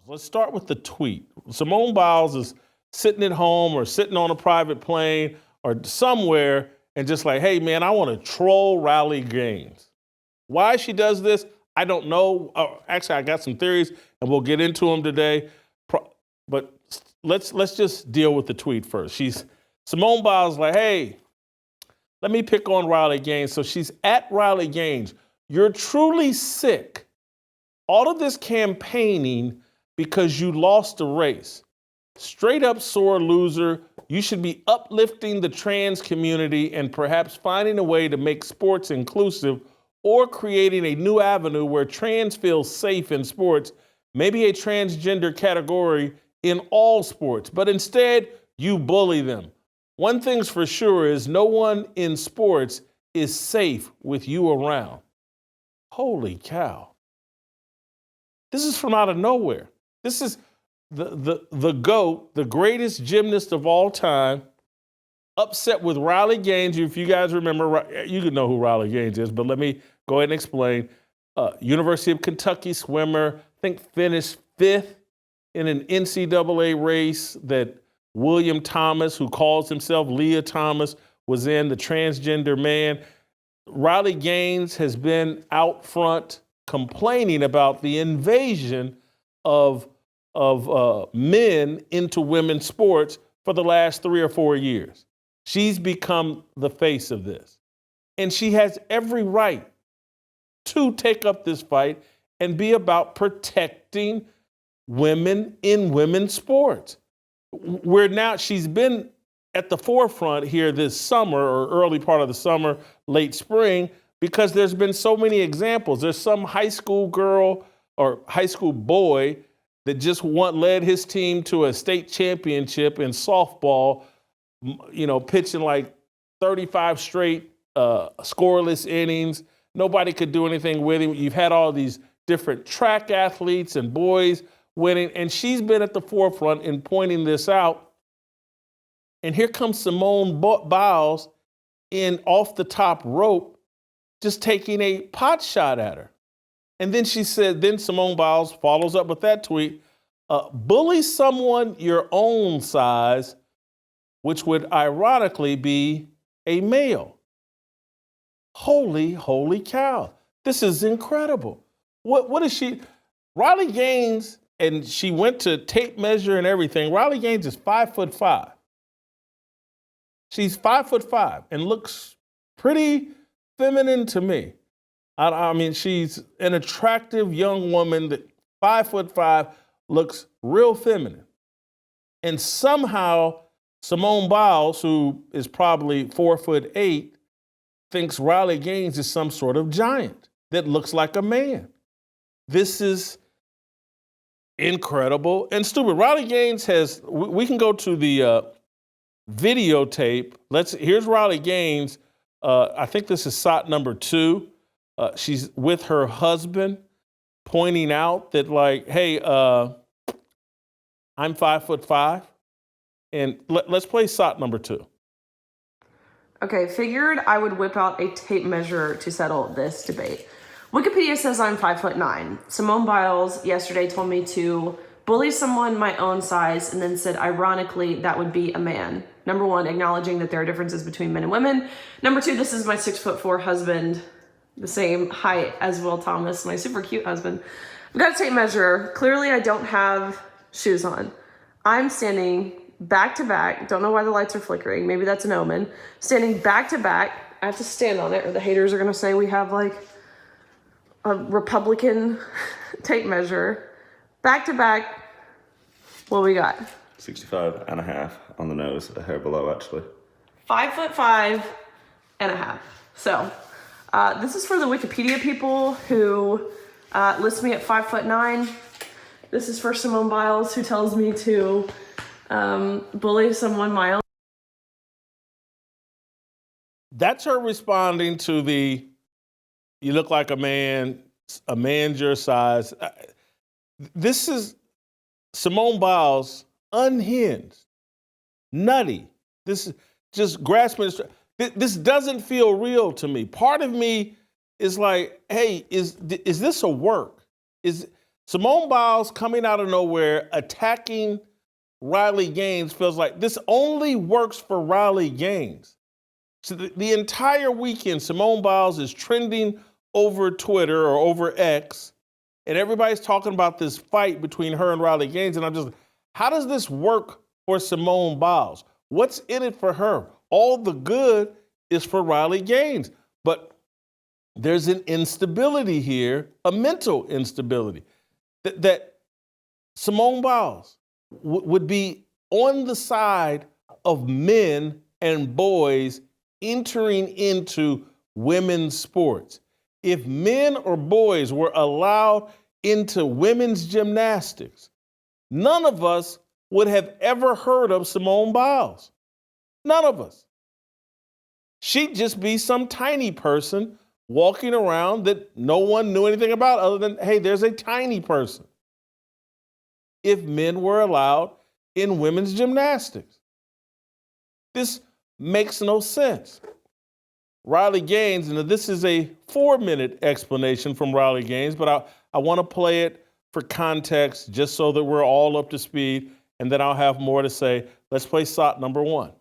Let's start with the tweet. Simone Biles is sitting at home or sitting on a private plane or somewhere and just like, hey, man, I want to troll Riley Gaines. Why she does this, I don't know. Actually, I got some theories, and we'll get into them today. But let's just deal with the tweet first. Simone Biles like, hey, let me pick on Riley Gaines. So she's at Riley Gaines. You're truly sick. All of this campaigning because you lost a race. Straight up sore loser. You should be uplifting the trans community and perhaps finding a way to make sports inclusive or creating a new avenue where trans feel safe in sports, maybe a transgender category in all sports. But instead, you bully them. One thing's for sure is no one in sports is safe with you around. Holy cow. This is from out of nowhere. This is the GOAT, the greatest gymnast of all time, upset with Riley Gaines. If you guys remember, you could know who Riley Gaines is, but let me go ahead and explain. University of Kentucky swimmer, I think finished 5th in an NCAA race that William Thomas, who calls himself Leah Thomas, was in, the transgender man. Riley Gaines has been out front complaining about the invasion of men into women's sports for the last 3 or 4 years. She's become the face of this. And she has every right to take up this fight and be about protecting women in women's sports. She's been at the forefront here this summer or early part of the summer, late spring, because there's been so many examples. There's some high school girl or high school boy that just led his team to a state championship in softball, pitching like 35 straight scoreless innings. Nobody could do anything with him. You've had all these different track athletes and boys winning, and she's been at the forefront in pointing this out. And here comes Simone Biles in off the top rope, just taking a pot shot at her. And then then Simone Biles follows up with that tweet, bully someone your own size, which would ironically be a male. Holy cow. This is incredible. What is she? Riley Gaines, and she went to tape measure and everything. Riley Gaines is 5'5". She's 5'5" and looks pretty feminine to me. I mean, she's an attractive young woman that 5'5", looks real feminine. And somehow Simone Biles, who is probably 4'8", thinks Riley Gaines is some sort of giant that looks like a man. This is incredible and stupid. Riley Gaines we can go to the videotape. Here's Riley Gaines. I think this is shot number 2. She's with her husband, pointing out that like, hey, I'm 5'5", and let's play shot number 2. Okay, figured I would whip out a tape measure to settle this debate. Wikipedia says I'm 5'9". Simone Biles yesterday told me to bully someone my own size and then said, ironically, that would be a man. Number 1, acknowledging that there are differences between men and women. Number 2, this is my 6'4" husband, the same height as Will Thomas, my super cute husband. I've got a tape measure. Clearly, I don't have shoes on. I'm standing back to back. Don't know why the lights are flickering. Maybe that's an omen. Standing back to back. I have to stand on it or the haters are going to say we have like a Republican tape measure. Back to back. What we got? 65.5 on the nose, a hair below actually. 5'5.5". So this is for the Wikipedia people who list me at 5'9". This is for Simone Biles, who tells me to bully someone my own. That's her responding to you look like a man your size. This is Simone Biles, unhinged, nutty. This is just grasping. This doesn't feel real to me. Part of me is like, hey, is this a work? Simone Biles coming out of nowhere, attacking Riley Gaines feels like this only works for Riley Gaines. So the entire weekend, Simone Biles is trending over Twitter or over X, and everybody's talking about this fight between her and Riley Gaines. And I'm just, how does this work for Simone Biles? What's in it for her? All the good is for Riley Gaines. But there's an instability here, a mental instability, that Simone Biles would be on the side of men and boys entering into women's sports. If men or boys were allowed into women's gymnastics, none of us would have ever heard of Simone Biles. None of us. She'd just be some tiny person walking around that no one knew anything about other than, hey, there's a tiny person. If men were allowed in women's gymnastics. This makes no sense. Riley Gaines, and this is a 4-minute explanation from Riley Gaines, but I want to play it for context just so that we're all up to speed, and then I'll have more to say. Let's play SOT number 1.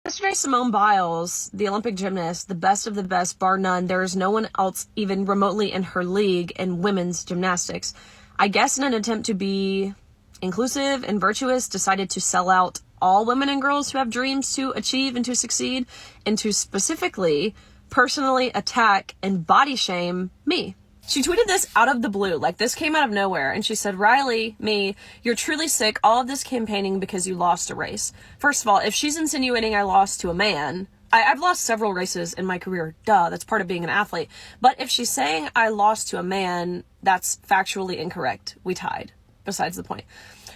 Yesterday, Simone Biles, the Olympic gymnast, the best of the best, bar none. There is no one else even remotely in her league in women's gymnastics. I guess in an attempt to be inclusive and virtuous, decided to sell out all women and girls who have dreams to achieve and to succeed, and to specifically personally attack and body shame me. She tweeted this out of the blue, like this came out of nowhere, and she said, Riley, me, you're truly sick, all of this campaigning because you lost a race. First of all, if she's insinuating I lost to a man, I've lost several races in my career, duh, that's part of being an athlete. But if she's saying I lost to a man, that's factually incorrect. We tied, besides the point.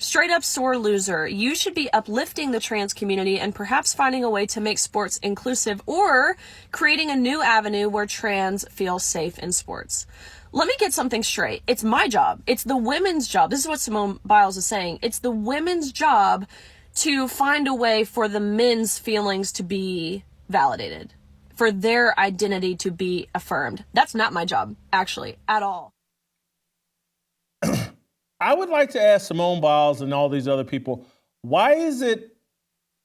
Straight up sore loser. You should be uplifting the trans community and perhaps finding a way to make sports inclusive or creating a new avenue where trans feel safe in sports. Let me get something straight. It's my job. It's the women's job. This is what Simone Biles is saying. It's the women's job to find a way for the men's feelings to be validated, for their identity to be affirmed. That's not my job, actually, at all. I would like to ask Simone Biles and all these other people, why is it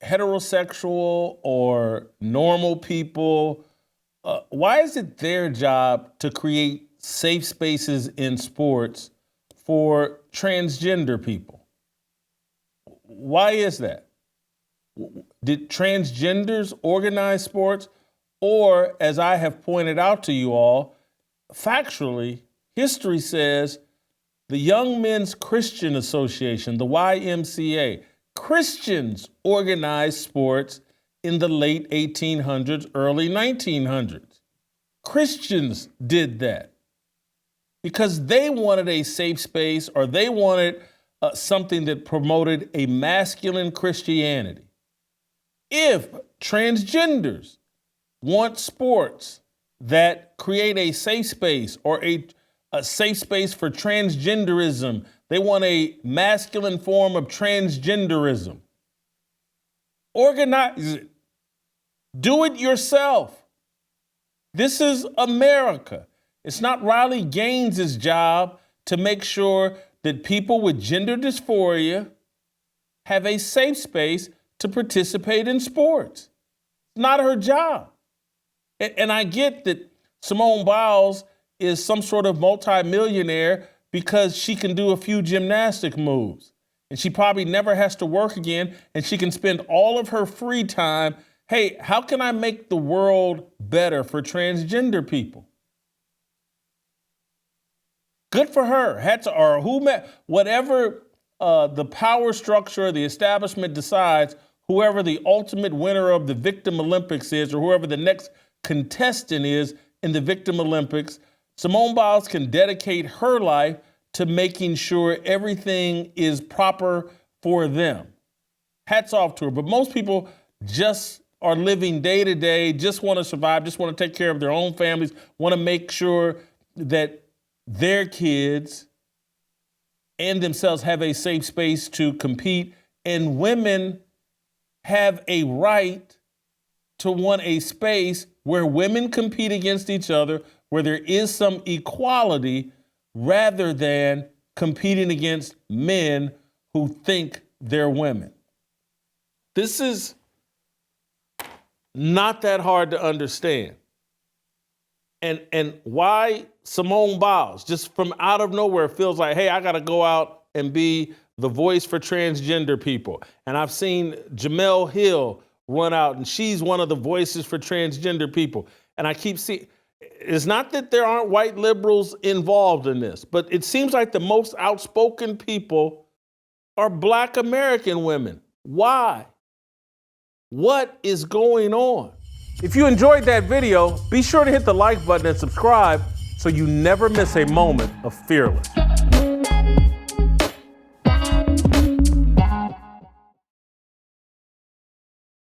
heterosexual or normal people, why is it their job to create safe spaces in sports for transgender people? Why is that? Did transgenders organize sports? Or, as I have pointed out to you all, factually, history says the Young Men's Christian Association, the YMCA, Christians organized sports in the late 1800s, early 1900s. Christians did that because they wanted a safe space, or they wanted something that promoted a masculine Christianity. If transgenders want sports that create a safe space, or a safe space for transgenderism, they want a masculine form of transgenderism, organize it. Do it yourself. This is America. It's not Riley Gaines' job to make sure that people with gender dysphoria have a safe space to participate in sports. It's not her job. And I get that Simone Biles is some sort of multimillionaire because she can do a few gymnastic moves. And she probably never has to work again, and she can spend all of her free time, hey, how can I make the world better for transgender people? Good for her. Whatever the power structure, the establishment decides, whoever the ultimate winner of the Victim Olympics is, or whoever the next contestant is in the Victim Olympics, Simone Biles can dedicate her life to making sure everything is proper for them. Hats off to her. But most people just are living day to day, just want to survive, just want to take care of their own families, want to make sure that their kids and themselves have a safe space to compete. And women have a right to want a space where women compete against each other, where there is some equality, rather than competing against men who think they're women. This is not that hard to understand. And why Simone Biles, just from out of nowhere, feels like, hey, I got to go out and be the voice for transgender people. And I've seen Jamel Hill run out, and she's one of the voices for transgender people. And I keep seeing, it's not that there aren't white liberals involved in this, but it seems like the most outspoken people are Black American women. Why? What is going on? If you enjoyed that video, be sure to hit the like button and subscribe so you never miss a moment of Fearless.